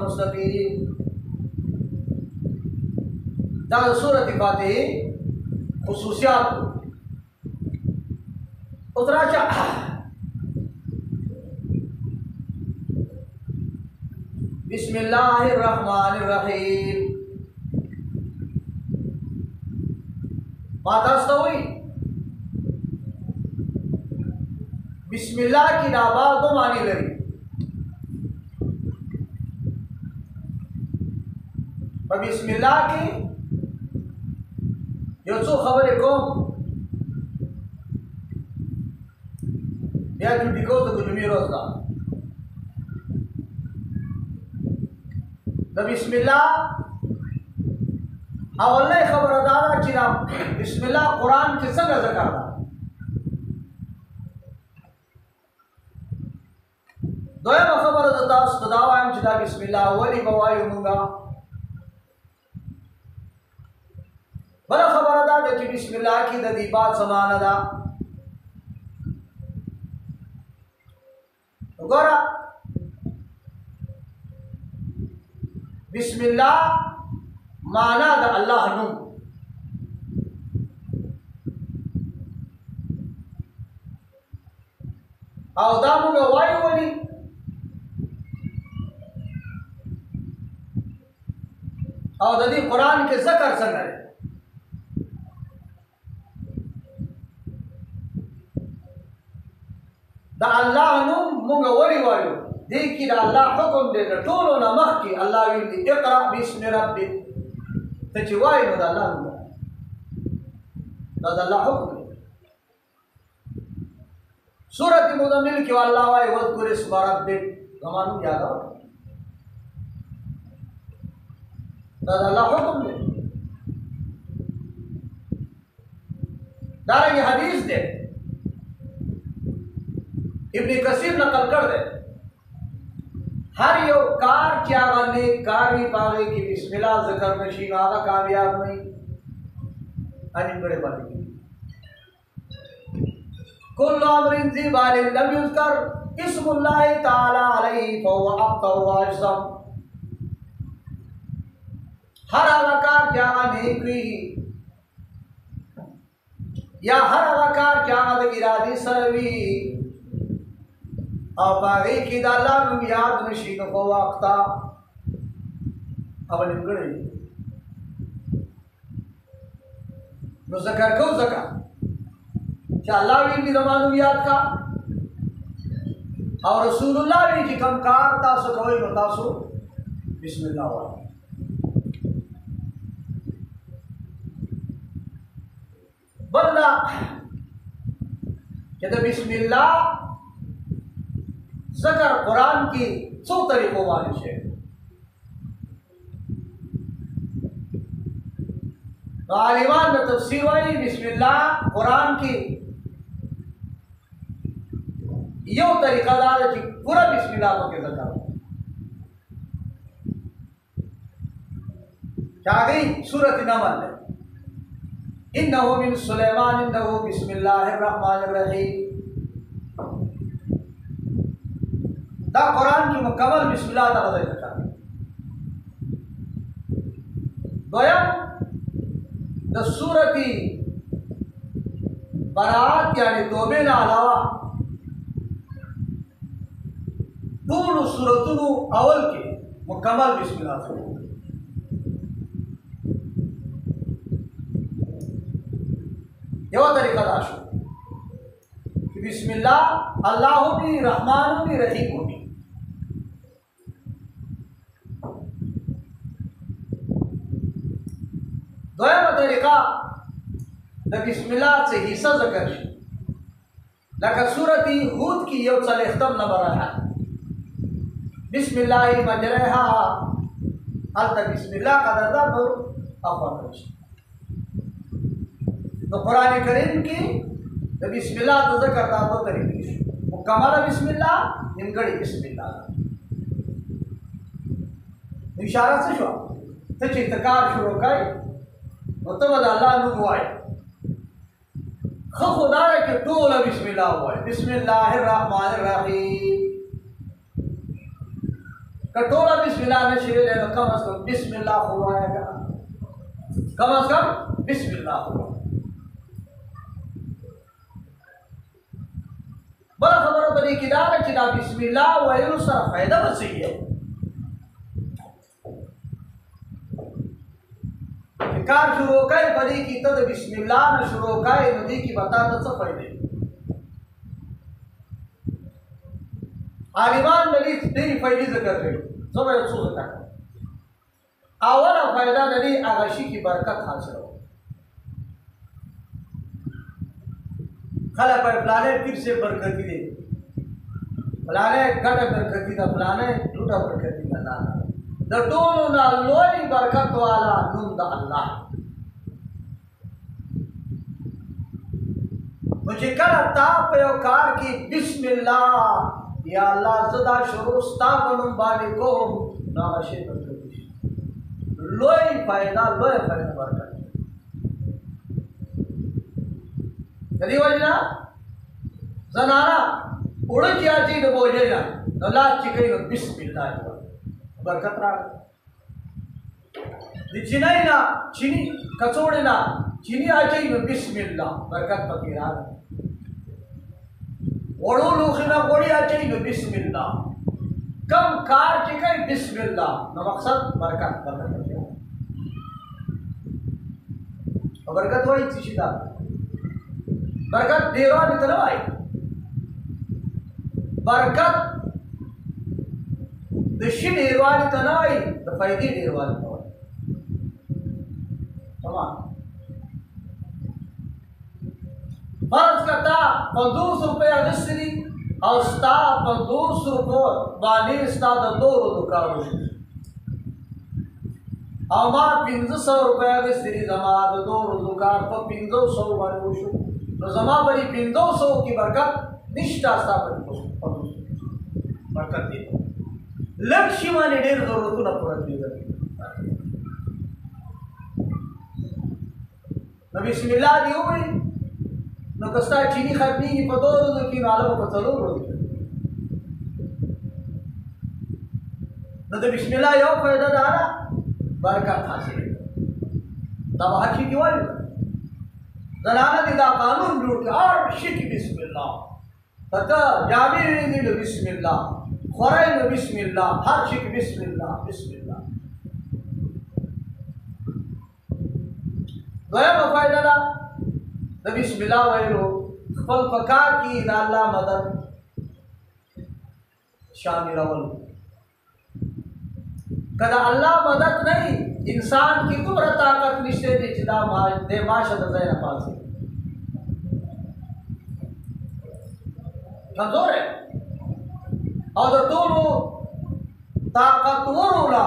मुस्तकीम। दा सूरत फातिहा खुसूसियात उतराचा बिस्मिल्लाहिर्रहमानिर्रहीम। मातास्तवी बिस्मिल्लाह की नाबा दो मानी लगी। बिस्मिल्लाह की यो सो खबर को या ड्यूटी को तो कुछ भी रोज द बिस्मिल्लाह अवल्ले खबर अदाला चिरा बिस्मिल्लाह कुरान के संग ज़िक्र दोयम खबर अदा सदावा हम चिरा बिस्मिल्लाह वली बवाई मुंगा बड़ा खबर अदा कि बिस्मिल्लाह की ददी बात समान अदा गोरा बिस्मिल्लाह माना द अल्लाह नु औदामु का वायु वली और ददी कुरान के ज़िक्र संग दा अल्लाह नु मुंगा वली वायु देखी दा अल्लाह हुक्म दे दा टोलो ना मख की अल्लाह विल इक़रा बिस्मि रब्बिक तची वायु दा अल्लाह नु दा अल्लाह हुक्म दे सूरत मुज़म्मिल की अल्लाह वायु वज़कुर इस्म रब्बिक ज़मानु याद हो दा अल्लाह हुक्म दे दारा ये हदीस दे इब्न कसीर नकल कर दे हर यो कार क्या बने कार भी पावे कि बिस्मिल्लाह ज़िक्र नशीन आगा कामयाब नहीं अनिम बड़े बने कुल्लु अमरिन ज़िबालिन लम युज़कर इस्मुल्लाह ताला अलैहि फहुव अब्तर व अजसम। हर कार क्या बने की या हर कार क्या बने इरादी सरवी और बागी की दाला में याद नशीन को वाक़ता अब निकले नो ज़िक्र को ज़िक्र क्या अल्लाह भी ज़मानु याद का और रसूलुल्लाह भी की कम कार तासु कोई बतासु बिस्मिल्लाह वाला बंदा कहते बिस्मिल्लाह ज़िक्र कुरान की सौ तरीकों वाली है। तो आलिमान में तफसीर वाली बिस्मिल्लाह कुरान की यो तरीका दार है कि पूरा बिस्मिल्लाह को के ज़िक्र क्या गई सूरत नमल है इन्नहु मिन सुलैमान इन्नहु बिस्मिल्लाहिर्रहमानिर्रहीम। दा कुरान की मुकम्मल बिस्मिल्लाह दा वजह का दोयम द सूरती बरात यानी तौबे ना अलावा दूर सूरतुनु अवल के मुकम्मल बिस्मिल्लाह से यह तरीका दाशो कि बिस्मिल्लाह अल्लाह भी रहमान भी रहीम भी दोयम तरीका द बिस्मिल्लाह से हिस्सा ज़िक्र लका सूरती हूद की यो चलेख्तम नंबर है बिस्मिल्लाह मजरहा अल तक बिस्मिल्लाह का दर्जा दो अफवाह तो कुरान करीम की तो बिस्मिल्लाह तो ज़िक्र था दो तरीके से मुकम्मल बिस्मिल्लाह निमगढ़ी बिस्मिल्लाह इशारा से शो तो चित्रकार शुरू कर तो अल्लाह नु हुआ है खुदा के टोल बिस्मिल्लाह हुआ है बिस्मिल्लाहिर्रहमानिर्रहीम कटोरा बिस्मिल्लाह ने शेर है, कम अज कम बिस्मिल्लाह हुआ है, कम अज कम बिस्मिल्लाह हुआ। बड़ा खबर बनी कि ना चिना बिस्मिल्लाह वही सर फायदा बच सही है। कार शुरू कई बनी की तद बिस्मिल्लाह न शुरू कई नदी की बता तो फायदे आलिमान नदी तेरी फायदे जिक्र रहे सब अफसोस होता है। अवल फायदा नदी आगाशी की बरकत हासिल हो। खला पर फलाने फिर से बरकती दे, फलाने गट बरकती दा, फलाने लूटा बरकती दा ना द दोनों ना लोई बरकत वाला नुम दा अल्लाह। मुझे कर ताप कार की बिस्मिल्लाह या अल्लाह ज़दा शुरू स्ताबनुम बाली को ना अशे बरकती लोई फायदा बरकत कदी वजना जनाना उड़ जाती न बोले ना नला चिकई न बिस्मिल्लाह बरकत रा चिनाई ना चिनी कचोड़े ना चिनी आचई न बिस्मिल्लाह बरकत पकीरा ओड़ो लोखना गोड़ी आचई न बिस्मिल्लाह कम कार चिकई बिस्मिल्लाह न मकसद बरकत बरकत वही चिशिदा बरकत देवा भी तरह आई बरकत दशी निर्वाणी तना आई तो फायदे निर्वाणी तो तमाम फर्ज करता 50 रुपया दिसरी और स्टा 50 रुपये बानी स्टा दो रुकाव अमा 500 रुपया दिसरी जमा दो रुकार पर 500 वाले तो जमा बड़ी 500 की बरकत निष्ठा स्थापन बरकत दी लक्ष्य माने ढेर जरूरत न पूरी न बिस्मिल्लाह दी हुई न कस्ता चीनी खरनी की पदों की नालों को चलो न तो बिस्मिल्लाह यो फायदा दारा बरकत हासिल तब हकी की वाली जनाना दिदा कानून लूट और शिक बिस्मिल्लाह तथा जामी दी बिस्मिल्लाह खुराई में बिस्मिल्लाह हर शिक बिस्मिल्लाह बिस्मिल्लाह गया फायदा ला द बिस्मिल्लाह वैरो फल फका की अल्लाह मदद शामिल अवल कदा अल्लाह मदद नहीं इंसान की कुब्र ताकत निश्चय जिदा दे माशद ज़ैन पास कमजोर है और दोनों ताकतवर होला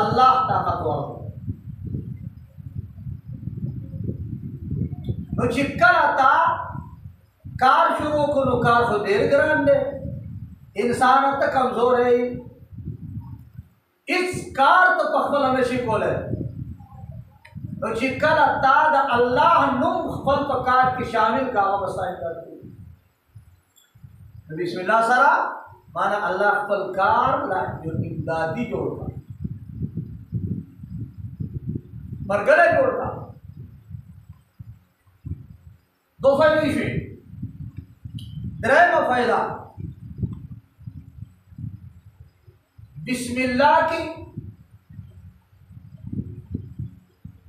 अल्लाह ताकतवर चिक्कता कार शुरू को नुकार को देर ग्रांडे इंसान तक कमजोर है इस कार तो पखल हमें शिकोल है तो चिक्कता अल्लाह नुम खल पकार की शामिल का वसाई करती बिस्मिल्लाह सरा माना अल्लाह खल कार ला जो इमदादी जोड़ता मरगले जोड़ता दो फायदे इसे दराय फायदा बिस्मिल्लाह की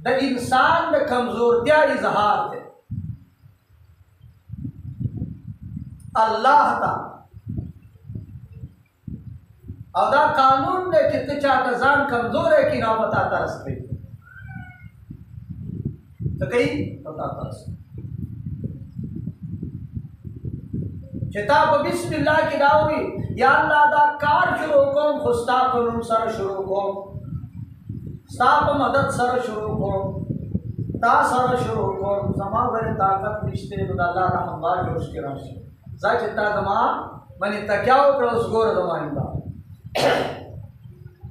द इंसान में कमजोरियां इजहार है अल्लाह ता अदा कानून ने कितने चाहता जान कमजोर है कि ना बताता रस्ते तो कहीं बताता रस्ते किताब बिस्मिल्लाह की दावी या अल्लाह दा कार शुरू को खुस्ता करूं सर शुरू को स्ताप मदद सर शुरू को ता सर शुरू को जमा वर ताकत रिश्ते तो अल्लाह रहमत जोश के राशि जा चिता जमा मने तक्याओ कर उस गोर जमाइंदा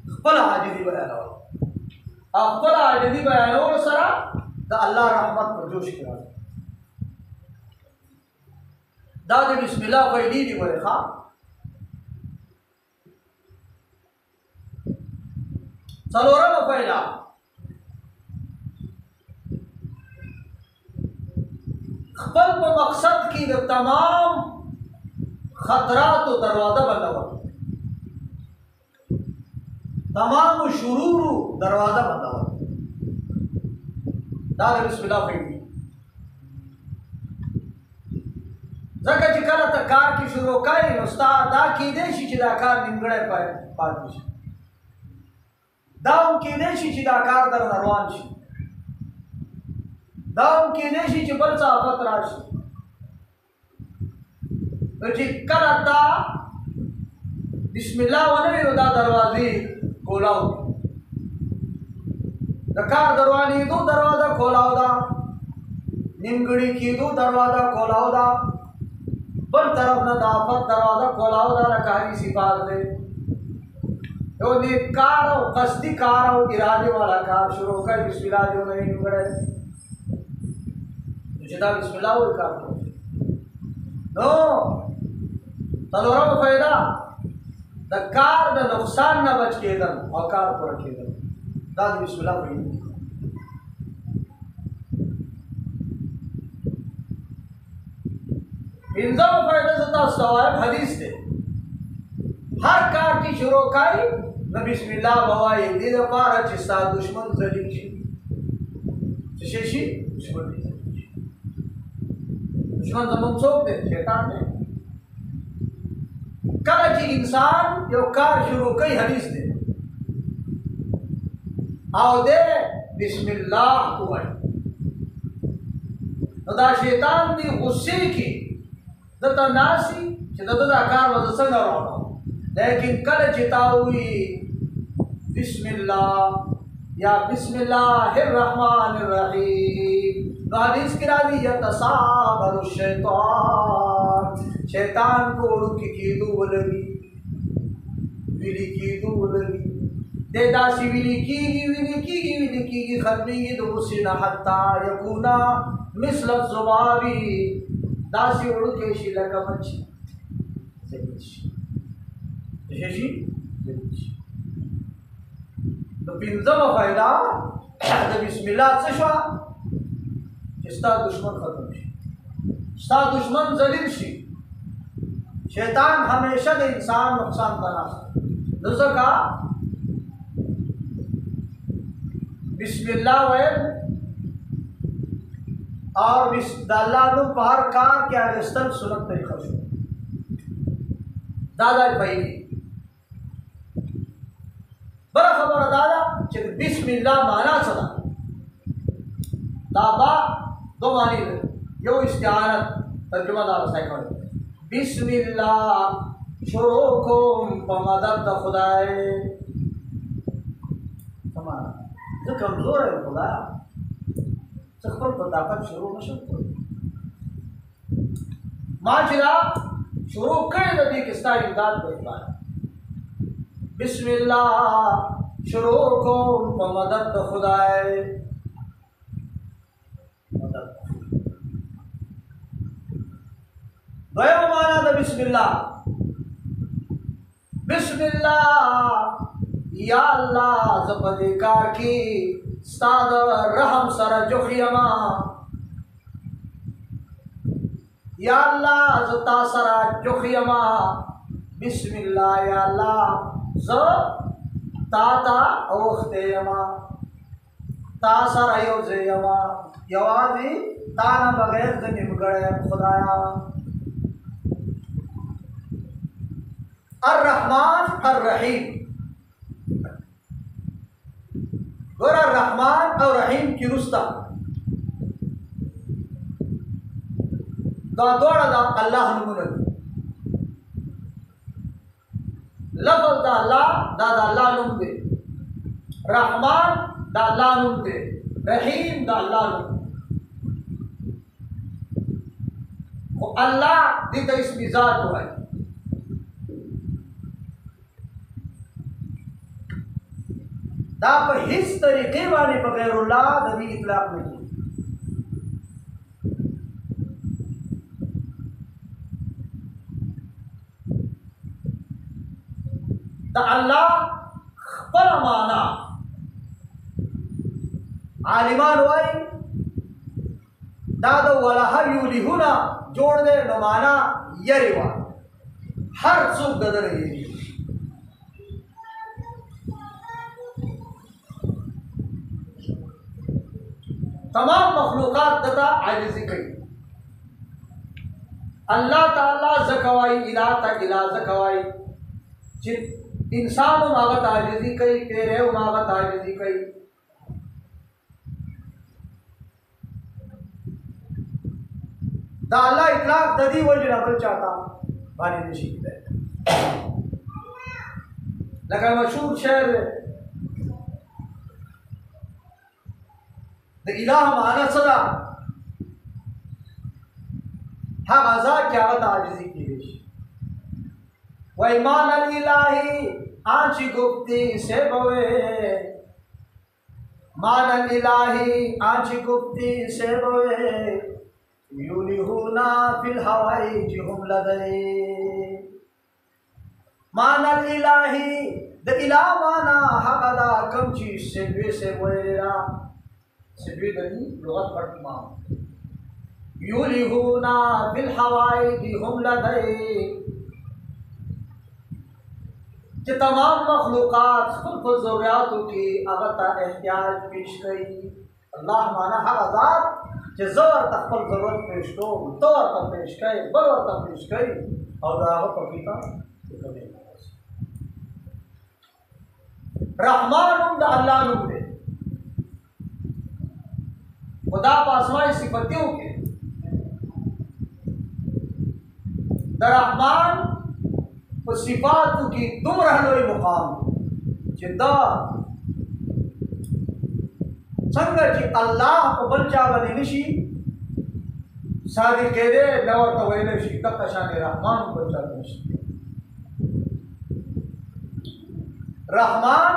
खपला आजिदी बयान खपला आजिदी बयान और सरा द अल्लाह रहमत पर जोश के राशि दादी बिस्मिल्लाह फैली दी बरे खा څلورمه فائدہ خپل په مقصد کې د تمام خطراتو دروازه بندول، تمام شرور دروازه بندول. دا د بسم الله فائدې. ځکه چې کله ته کار کې شروع کوې نو ستا دا کېدی شي چې دا کار نیمګړی پاتې شي، دا هم کېدی شي چې دا کار درنه روان شي، دا هم کېدی شي چې بل څه آفت راشي. نو چې کله تا بسم الله ونه وي نو دا دروازې کولاو دي، د کار دروازېدو دروازه کولاو ده، نیمګړي کېدو دروازه کولاو ده، بل طرف نه د آفت دروازه کولاو ده. لکه حدیث پاک دی یو نیک کار او قصدي کار او ارادې والا کار شروع کړي، بسم الله دې ونه وي نیمګړی چې دا بسم الله وایي کار کوي. نو څلورمه فائدہ د کار د نقصان نه بچ کېدل او کار پوره کېدل، دا د بسم الله وایي. پنځمه فائدہ زه تاسو ته وایم، حدیث دی هر کار چې شروع کوي نو بسم الله به وایي، دې دپاره چې ستا دشمن ذلیل شي. څه شی شي؟ دشمن دشمن زموږ څوک دی؟ شیطان دی. کله چې انسان یو کار شروع کوي، حدیث دی او دې بسم الله ووایي نو دا شیطان دی غصې کې دته ناسي چې دته دا کار وځه څنګه روانو. لیکن کله چې تا وایي بسم الله یا بسم الله الرحمن الرحیم نو حدیث کې راځي یتسابر الشیطان، شیطان کو اڑکی کېدو ولګي، ویلي کېدو ولګي، دې داسې ویلي کېږي ختمېږي د غصې نه حتی یکونا مثل الذباب، داسې وړوکی شي لکه مچ شي. نو پنځمه فائدہ د بسم الله څه شوه چې ستا دشمن ختم شي، ستا دشمن ذلیل شي. شیطان همیشه د انسان نقصان ته ناست نو ځکه بسم الله ویل اور د الله نوم په هر کار کې اخیستل سنت طریقه شو. دا دا فائدې. بله خبره دا ده چې بسم الله معنا څه ده؟ دا با دو معنی ده، یو استعانت ترجمه دا رسای کوي، بسم الله شروع کوم په مدد د خدای. سمانا زه کمزور یم خدایا، زه خپل په طاقت شروع نشم کولی، ما چې دا شروع کړی د دې کې ستا امداد به خدای. بسم الله شروع کوم په مدد د خدای. دویمه معنا د بسم الله، بسم الله یا الله زه په دې کار کې ستا د رحم سره جوخ یما، یا الله زه تا سره جوخ یما. بسم الله یا الله زه تا ته اوښتی یما، تا سره یو ځای یما، یوازې تا نه بغیر زه نیمګړی یم خدایا. الرحمن الرحیم، ګوره الرحمن او رحیم کې رسته دا دواړه د الله نومونه دي. لفظ د الله دا د الله نوم دی، رحمان د الله نوم دی، رحیم د الله نوم دی. خو الله دې ته اسم ذات وایي. دا په هیڅ طریقې باندې په غیر الله د دې اطلاق نه کیږي. د الله خپل معنا आलिमान वाई दादो वलाह यूलिहुना जोड़ दे नमाना यरिवा हर सुख ददर ये तमाम मखलूकात दता आजिज़ी कई अल्लाह ताला ज़कवाई इला तक इला ज़कवाई जित इंसान उनागत आजिज़ी कई तेरे उनागत आजिज़ी कई दा अल्लाह इतलाक ददी वजह नबल चाहता बानी नशीब है लगा मशहूर शहर द इलाह माना सदा हाँ गजा क्या आजिज़ी की वैमान इलाही आंची गुप्ती से बवे मान इलाही आंची गुप्ती से बवे यूलिहुना फिल हवाई जुहुम लदे मान इलाही द इला माना हक़दा कम चीज से वेरा सिद्वी दनी लुगत पढ़ती मां यूलिहुना फिल हवाई जुहुम लदे कि तमाम मखलूक़ात खुद ज़रूरियातों की अगता एहतियाज पेश कई अल्लाह माना हर आज़ाद कि ज़वर तकबल ज़रूरत पेश को तौर तक पेश कई बरवर तक पेश कई और दाव पपीता रहमान उम्द अल्लाह नुम्दे खुदा पासमाई सिफतियों के द रहमान सिफात की तुम रहलोई मुकाम जिद्दा संग जी अल्लाह को बलचा बनी निशी शादी के दे नव तो वही शी तक शान रहमान को बलचा निशी रहमान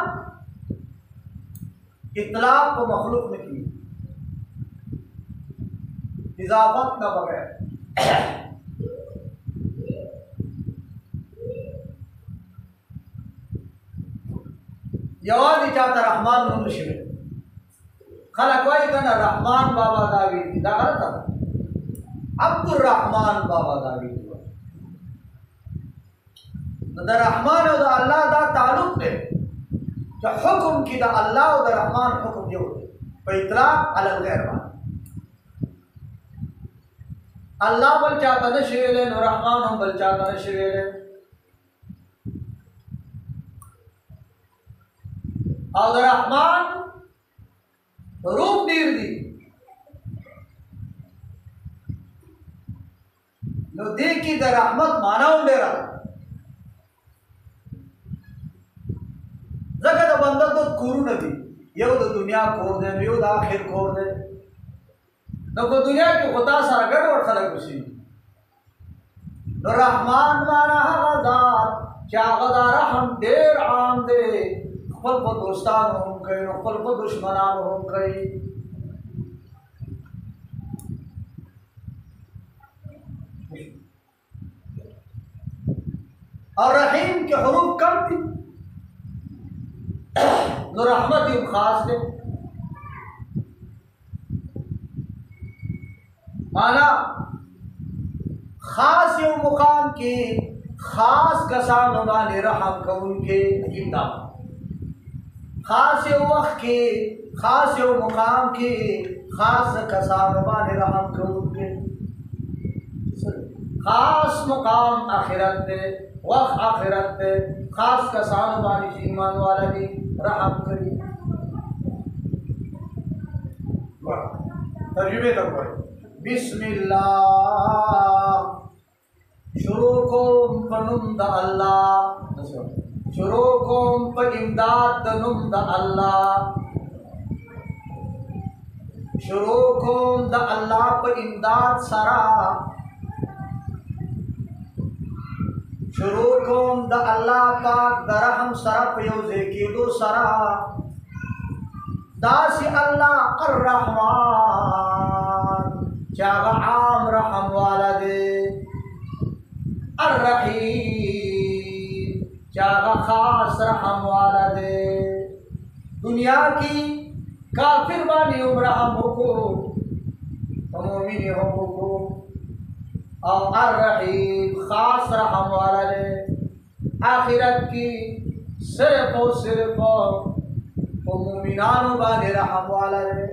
इतलाक को मखलूक ने की इजाफत न बगैर यवादी चाहता रहमान मुनशिर खलक वाई कना रहमान बाबा दावी दा गलत अब्दुर रहमान बाबा दावी दा रहमान और अल्लाह दा ताल्लुक है जो हुक्म की दा अल्लाह और रहमान हुक्म जो पे इतलाक अलग गैर अल्लाह बल चाहता न शिरेले न रहमान हम बल चाहता न शिरेले और रहमान रूप दीर दी नो देखी द रहमत माना उंडेरा जगत बंदा तो कुरु नदी यो तो दुनिया खोर दे यो तो आखिर खोर दे न को दुनिया की खुदा सारा गड़ और खलक उसी नो रहमान माना हज़ार क्या गदा रहम देर आम दे खल को दोस्तान हों कई खल को दुश्मनान हों कई और रहीम के हुरूफ कम थी नो रहमत ही खास थे माना खास यो मुकाम की खास कसान उन्होंने रहम का उनके इमदाद खास यो वक्त की खास यो मुकाम की खास कसान उन्होंने रहम का उनके खास मुकाम आखिरत पे वक्त आखिरत पे खास कसान उन्होंने ईमान वाला भी रहम करी तर्जुमे तक पढ़े बिस्मिल्लाह शुरू को पनुम द अल्लाह शुरू को इमदाद तनुम द अल्लाह शुरू को द अल्लाह पर इमदाद सरा शुरू को द अल्लाह पाक दरहम सरा पयोजे की दो सरा दासी अल्लाह अर्रहमान चागा आम रहम वाला दे अर्रहीम चागा खास रहम वाला दे दुनिया की काफिर बानी उम्र हम को मोमिन हम को और अर्रहीम खास रहम वाला रे आखिरत की सिर्फ और सिर्फ वो मोमिनान बाने रहम वाला रे।